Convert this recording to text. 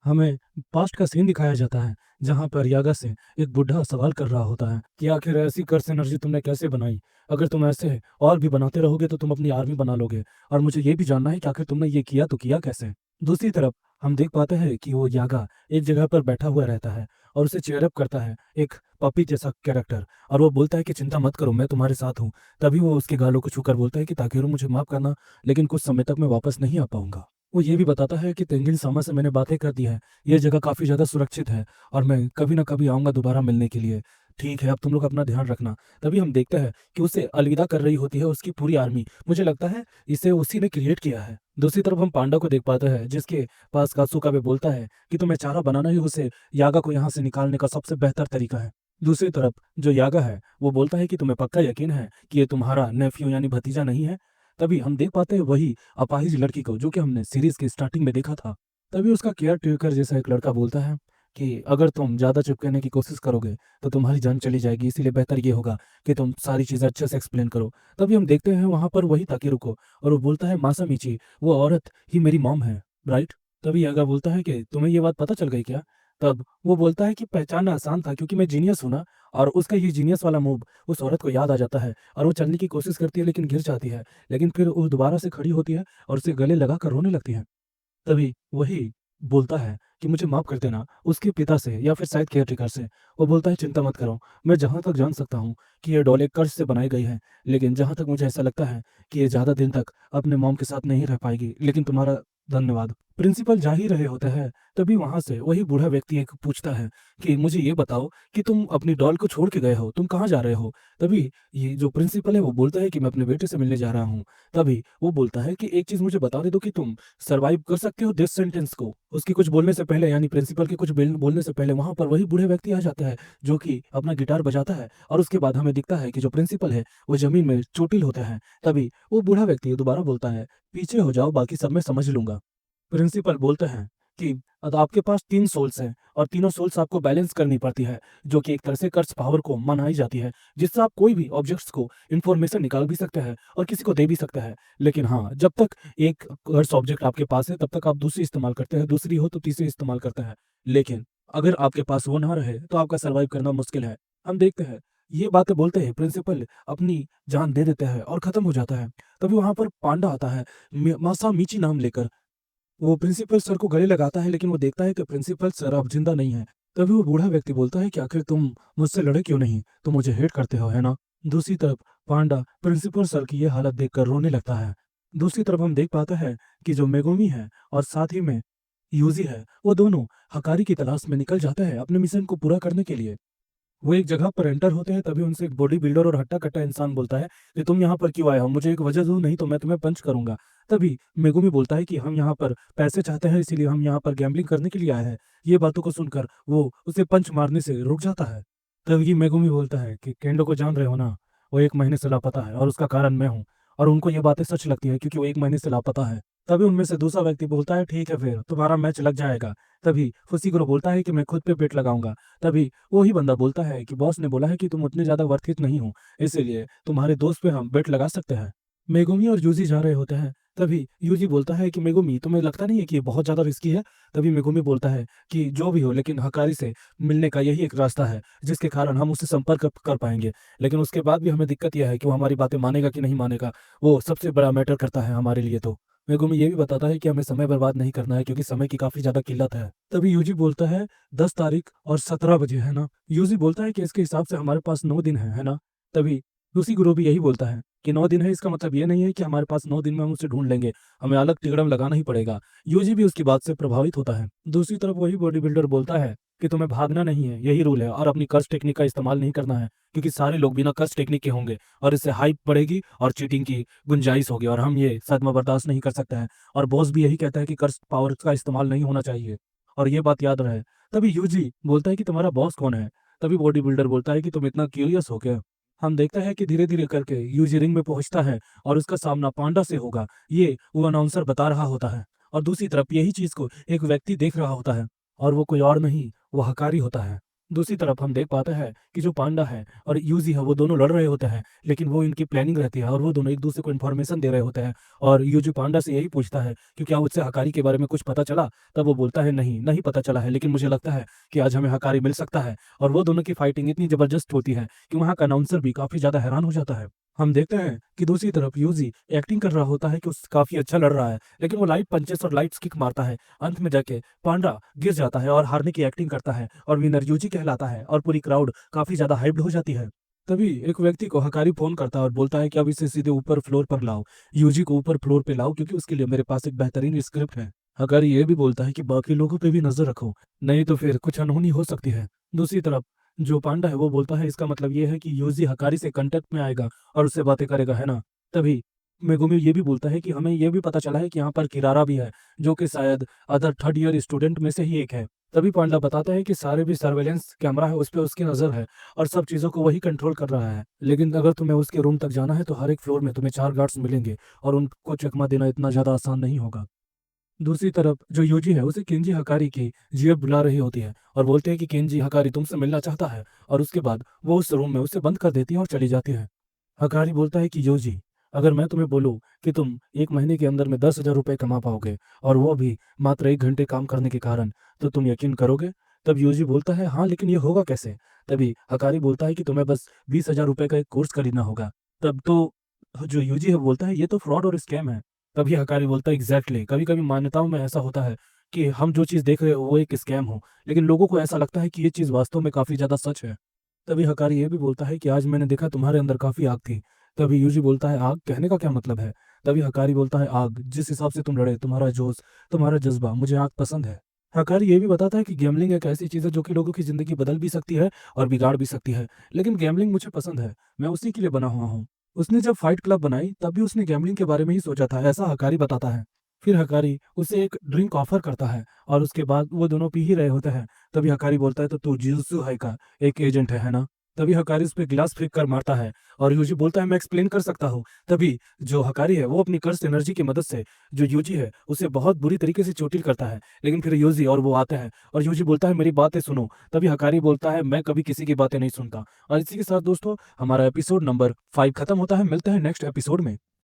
हमें पास्ट का सीन दिखाया जाता है, जहाँ पर यागा से एक बुढ़ा सवाल कर रहा होता है कि आखिर ऐसी कर्स एनर्जी तुमने कैसे बनाई? अगर तुम ऐसे और भी बनाते रहोगे तो तुम अपनी आर्मी बना लोगे, और मुझे ये भी जानना है कि आखिर तुमने ये किया तो किया कैसे? दूसरी तरफ हम देख पाते हैं कि वो यागा एक जगह पर बैठा हुआ रहता है और उसे चीयर अप करता है एक पपी जैसा कैरेक्टर, और वो बोलता है कि चिंता मत करो, मैं तुम्हारे साथ हूँ। तभी वो उसके गालों को छूकर बोलता है कि ताकेरू, मुझे माफ़ करना, लेकिन कुछ समय तक मैं वापस नहीं आ पाऊँगा। वो ये भी बताता है कि तेंजिन सामा से मैंने बातें कर दी हैं, ये जगह काफ़ी ज़्यादा सुरक्षित है और मैं कभी न कभी आऊँगा दोबारा मिलने के लिए। ठीक है, अब तुम लोग अपना ध्यान रखना। तभी हम देखते हैं कि उसे अलविदा कर रही होती है उसकी पूरी आर्मी। मुझे लगता है इसे उसी ने क्रिएट किया है। दूसरी तरफ हम पांडा को देख पाते हैं, जिसके पास कात्सुकाबे बोलता है कि तुम्हें चारा बनाना ही उसे यागा को यहाँ से निकालने का सबसे बेहतर तरीका है। दूसरी तरफ जो यागा है, वो बोलता है कि तुम्हें पक्का यकीन है कि ये तुम्हारा नेफ्यू यानी भतीजा नहीं है? तभी हम देख पाते हैं वही अपाहिज लड़की को, जो कि हमने सीरीज़ की स्टार्टिंग में देखा था। तभी उसका केयर टेकर जैसा एक लड़का बोलता है कि अगर तुम ज़्यादा चिपकने की कोशिश करोगे, तो तुम्हारी जान चली जाएगी, इसीलिए बेहतर ये होगा कि तुम सारी चीज़ें अच्छे से एक्सप्लेन करो। तभी हम देखते हैं वहाँ पर वही ताकेरू को, और वो बोलता है, मासामिची, वो औरत ही मेरी मॉम है, राइट? तभी यागा बोलता है कि तुम्हें ये बात पता चल गई क्या? तब वो बोलता है कि पहचानना आसान था, क्योंकि मैं जीनियस हूँ ना, और उसका ये जीनियस वाला मूव उस औरत को याद आ जाता है, और वो चलने की कोशिश करती है लेकिन गिर जाती है। लेकिन फिर वो दोबारा से खड़ी होती है और उसे गले लगाकर रोने लगती है। तभी वही बोलता है कि मुझे माफ़ कर देना, उसके पिता से या फिर शायद केयरटेकर से। वो बोलता है, चिंता मत करो, मैं जहाँ तक जान सकता हूँ कि ये डॉल एक कर्ज से बनाई गई है, लेकिन जहाँ तक मुझे ऐसा लगता है कि ये ज़्यादा दिन तक अपने मॉम के साथ नहीं रह पाएगी, लेकिन तुम्हारा धन्यवाद। प्रिंसिपल जा ही रहे होते हैं, तभी वहाँ से वही बूढ़ा व्यक्ति एक पूछता है कि मुझे ये बताओ कि तुम अपनी डॉल को छोड़ के गए हो, तुम कहाँ जा रहे हो? तभी ये जो प्रिंसिपल है वो बोलता है कि मैं अपने बेटे से मिलने जा रहा हूँ। तभी वो बोलता है कि एक चीज़ मुझे बता दे दो कि तुम सर्वाइव कर सकते हो डेथ सेंटेंस को? उसके कुछ बोलने से पहले, यानी प्रिंसिपल के कुछ बोलने से पहले वहाँ पर वही बूढ़े व्यक्ति आ जाता है, जो कि अपना गिटार बजाता है, और उसके बाद हमें दिखता है कि जो प्रिंसिपल है, वो ज़मीन में चोटिल होते हैं। तभी वो बूढ़ा व्यक्ति दोबारा बोलता है, "पीछे हो जाओ, बाकी सब मैं समझ लूँगा।" प्रिंसिपल बोलते हैं कि आपके पास 3 सोल्स हैं और तीनों सोल्स आपको बैलेंस करनी पड़ती है, जो कि एक तरह से कर्स पावर को मनाई जाती है, जिससे आप कोई भी ऑब्जेक्ट्स को इन्फॉर्मेशन निकाल भी सकते हैं और किसी को दे भी सकते हैं। लेकिन हाँ, जब तक एक कर्स ऑब्जेक्ट आपके पास है, तब तक आप दूसरी इस्तेमाल करते हैं, दूसरी हो तो तीसरी इस्तेमाल करते हैं। लेकिन अगर आपके पास वो ना रहे, तो आपका सर्वाइव करना मुश्किल है। हम देखते हैं, ये बातें बोलते ही प्रिंसिपल अपनी जान दे देते हैं और खत्म हो जाता है। तभी वहाँ पर पांडा आता है, मासामिची नाम लेकर। वो प्रिंसिपल सर को गले लगाता है, लेकिन वो देखता है कि प्रिंसिपल सर अब जिंदा नहीं है। तभी वो बूढ़ा व्यक्ति बोलता है कि आखिर तुम मुझसे लड़े क्यों नहीं? तुम मुझे हेट करते हो, है ना? दूसरी तरफ पांडा प्रिंसिपल सर की ये हालत देखकर रोने लगता है। दूसरी तरफ हम देख पाते हैं कि जो मेगुमी है और साथ ही में यूजी है, वो दोनों हकारी की तलाश में निकल जाते हैं अपने मिशन को पूरा करने के लिए। वो एक जगह पर एंटर होते हैं, तभी उनसे एक बॉडी बिल्डर और हट्टा-कट्टा इंसान बोलता है कि तुम यहाँ पर क्यों आए हो? मुझे एक वजह दो, नहीं तो मैं तुम्हें पंच करूँगा। तभी मेगुमी बोलता है कि हम यहाँ पर पैसे चाहते हैं, इसीलिए हम यहाँ पर गैम्बलिंग करने के लिए आए हैं। ये बातों को सुनकर वो उसे पंच मारने से रुक जाता है। तभी मेगुमी बोलता है कि केंडो को जान रहे हो ना? वो 1 महीने से लापता है और उसका कारण मैं हूँ, और उनको ये बातें सच लगती है क्योंकि वो 1 महीने से लापता है। तभी उनमें से दूसरा व्यक्ति बोलता है, ठीक है फिर, तुम्हारा मैच लग जाएगा। तभी फुसिकुरो बोलता है कि मैं खुद पे बेट लगाऊँगा। तभी वो ही बंदा बोलता है कि बॉस ने बोला है कि तुम उतने ज़्यादा वर्थ इट नहीं हो, इसीलिए तुम्हारे दोस्त पे हम बेट लगा सकते हैं। मेगुमी और यूजी जा रहे होते हैं, तभी यूजी बोलता है कि मेगुमी, तुम्हें लगता नहीं है कि ये बहुत ज़्यादा रिस्की है? तभी मेगुमी बोलता है कि जो भी हो, लेकिन हकारी से मिलने का यही एक रास्ता है, जिसके कारण हम उससे संपर्क कर पाएँगे। लेकिन उसके बाद भी हमें दिक्कत ये है कि वो हमारी बातें मानेगा कि नहीं मानेगा, वो सबसे बड़ा मैटर करता है हमारे लिए तो। मेगुमी ये भी बताता है कि हमें समय बर्बाद नहीं करना है, क्योंकि समय की काफ़ी ज़्यादा किल्लत है। तभी यूजी बोलता है, 10 तारीख और 17 बजे, है ना? यूज़ी बोलता है कि इसके हिसाब से हमारे पास 9 दिन है ना? तभी टूसीगुरु भी यही बोलता है कि 9 दिन है, इसका मतलब ये नहीं है कि हमारे पास 9 दिन में हम उसे ढूँढ लेंगे, हमें अलग तिकड़म लगाना ही पड़ेगा। यूज़ी भी उसकी बात से प्रभावित होता है। दूसरी तरफ वही बॉडी बिल्डर बोलता है कि तुम्हें भागना नहीं है, यही रूल है, और अपनी कर्स टेक्निक का इस्तेमाल नहीं करना है, क्योंकि सारे लोग बिना कर्स टेक्निक के होंगे और इससे हाइप बढ़ेगी और चीटिंग की गुंजाइश होगी, और हम ये सदमा बर्दाश्त नहीं कर सकते हैं। और बॉस भी यही कहता है कि कर्स पावर का इस्तेमाल नहीं होना चाहिए, और ये बात याद रहे। तभी यूजी बोलता है कि तुम्हारा बॉस कौन है? तभी बॉडी बिल्डर बोलता है कि तुम इतना क्यूरियस हो क्या? हम देखते हैं कि धीरे-धीरे करके यूजी रिंग में पहुँचता है और उसका सामना पांडा से होगा, ये वो अनाउंसर बता रहा होता है। और दूसरी तरफ यही चीज़ को एक व्यक्ति देख रहा होता है, और वो कोई और नहीं, वो हकारी होता है। दूसरी तरफ हम देख पाते हैं कि जो पांडा है और यूजी है वो दोनों लड़ रहे होते हैं, लेकिन वो इनकी प्लानिंग रहती है और वो दोनों एक दूसरे को इन्फॉर्मेशन दे रहे होते हैं। और यूजी पांडा से यही पूछता है कि क्या उससे हकारी के बारे में कुछ पता चला। तब वो बोलता है नहीं नहीं पता चला है, लेकिन मुझे लगता है कि आज हमें हकारी मिल सकता है। और वो दोनों की फाइटिंग इतनी जबरदस्त होती है कि वहाँ का अनाउंसर भी काफी ज्यादा हैरान हो जाता है। हम देखते हैं कि दूसरी तरफ यूजी एक्टिंग कर रहा होता है कि उस काफी अच्छा लड़ रहा है, लेकिन वो लाइट पंचेस और लाइट किक मारता है। अंत में जाके पांडा गिर जाता है और हारने की एक्टिंग करता है और विनर यूजी कहलाता है और पूरी क्राउड काफी ज्यादा हाइप्ड हो जाती है। तभी एक व्यक्ति को हकारी फोन करता है और बोलता है कि अब इसे सीधे ऊपर फ्लोर पर लाओ, यूजी को ऊपर फ्लोर पे लाओ, क्योंकि उसके लिए मेरे पास एक बेहतरीन स्क्रिप्ट है। हकारी ये भी बोलता है कि बाकी लोगों पे भी नजर रखो, नहीं तो फिर कुछ अनहोनी हो सकती है। दूसरी तरफ जो पांडा है वो बोलता है इसका मतलब ये है कि यूजी हकारी से कांटेक्ट में आएगा और उससे बातें करेगा, है ना। तभी मेगुमी ये भी बोलता है कि हमें ये भी पता चला है कि यहाँ पर किरारा भी है, जो कि शायद अदर थर्ड ईयर स्टूडेंट में से ही एक है। तभी पांडा बताता है कि सारे भी सर्वेलेंस कैमरा है उस पर उसकी नजर है और सब चीजों को वही कंट्रोल कर रहा है, लेकिन अगर तुम्हें उसके रूम तक जाना है तो हर एक फ्लोर में तुम्हें 4 गार्ड्स मिलेंगे और उनको चकमा देना इतना ज्यादा आसान नहीं होगा। दूसरी तरफ जो यूजी है उसे केंजी हकारी की जीएफ बुला रही होती है और बोलते हैं कि केंजी हकारी तुमसे मिलना चाहता है, और उसके बाद वो उस रूम में उसे बंद कर देती है और चली जाती है। हकारी बोलता है कि यूजी, अगर मैं तुम्हें बोलूं कि तुम 1 महीने के अंदर में 10,000 रुपये कमा पाओगे, और वो भी मात्र 1 घंटे काम करने के कारण, तो तुम यकीन करोगे। तब यूजी बोलता है हाँ, लेकिन ये होगा कैसे। तभी हकारी बोलता है कि तुम्हें बस 20,000 रुपये का एक कोर्स खरीदना होगा। तब तो जो यूजी है बोलता है ये तो फ्रॉड और स्कैम है। तभी हकारी बोलता है एग्जैक्टली, कभी कभी मान्यताओं में ऐसा होता है कि हम जो चीज़ देख रहे हो वो एक स्कैम हो, लेकिन लोगों को ऐसा लगता है कि ये चीज़ वास्तव में काफ़ी ज़्यादा सच है। तभी हकारी ये भी बोलता है कि आज मैंने देखा तुम्हारे अंदर काफ़ी आग थी। तभी यूजी बोलता है आग कहने का क्या मतलब है। तभी हकारी बोलता है आग, जिस हिसाब से तुम लड़े, तुम्हारा जोश, तुम्हारा जज्बा, मुझे आग पसंद है। हकारी ये भी बताता है कि गैम्बलिंग एक ऐसी चीज़ है जो कि लोगों की ज़िंदगी बदल भी सकती है और बिगाड़ भी सकती है, लेकिन गैम्बलिंग मुझे पसंद है, मैं उसी के लिए बना हुआ हूँ। उसने जब फाइट क्लब बनाई तब भी उसने गैम्बलिंग के बारे में ही सोचा था, ऐसा हकारी बताता है। फिर हकारी उसे एक ड्रिंक ऑफर करता है और उसके बाद वो दोनों पी ही रहे होते हैं। तभी हकारी बोलता है तो तू जित्सु हाई का एक एजेंट है ना। तभी हकारी उस पे गिलास फेंक कर मारता है और यूजी बोलता है मैं एक्सप्लेन कर सकता हूँ। तभी जो हकारी है वो अपनी कर्स एनर्जी की मदद से जो यूजी है उसे बहुत बुरी तरीके से चोटिल करता है, लेकिन फिर यूजी और वो आते हैं और यूजी बोलता है मेरी बातें सुनो। तभी हकारी बोलता है मैं कभी किसी की बातें नहीं सुनता। और इसी के साथ दोस्तों हमारा एपिसोड नंबर 5 खत्म होता है। मिलते हैं नेक्स्ट एपिसोड में।